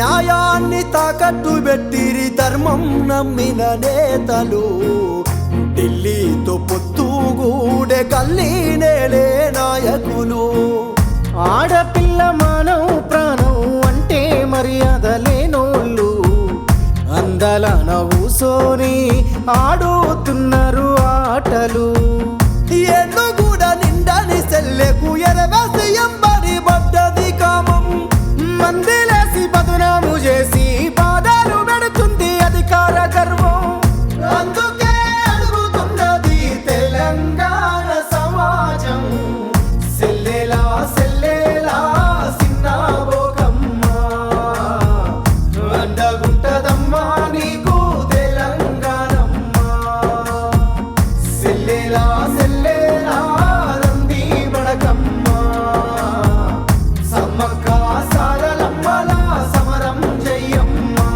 న్యాయాన్ని తాకట్టు పెట్టిరి ధర్మం నమ్మిన నేతలు ఢిల్లీతో పొత్తుగూడే కల్లీనేలే నాయకులు ఆడపిల్ల మానవ ప్రాణం అంటే మర్యాద లేనోళ్ళు అందలన ఊసోని ఆడుతున్నారు ఆటలు ఎన్ను కూడా నిండని సెల్లెకు ఎరవేసి ఎంబడి పడ్డది కామం మందిలేసి బదునాము చేసి బాధలు పెడుతుంది అధికార గర్వం అందుకే అడుగుతున్నది తెలంగాణ సమాజం సెల్లెలా సెల్లెలా సిన్నాబోకమ్మా అండగుంటదమ్మా నీకు తెలంగాణమ్మా సెల్లెలా సెల్లెలా రంది బడకమ్మా సమ్మక్క సారలమ్మల సమరం చెయ్యమ్మా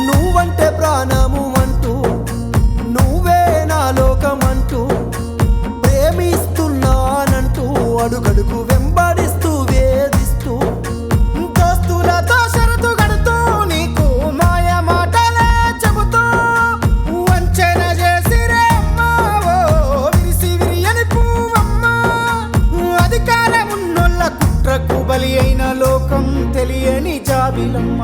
నువ్వంటే ప్రాణము అంటూ నువ్వే నా లోకమంటూ ప్రేమిస్తున్నానంటూ అడుగడుగు వెంబడిస్తూ వేధిస్తూ దోస్తులతో షరతు కడుతూ నీకు మాయ మాటలే చెబుతూ వంచన చేసిరే అమ్మావో విరిసి విరియని పువ్వమ్మ అధికారమున్నోళ్ళ కుట్రకు బలి అయిన లోకం తెలియని జాబిలమ్మ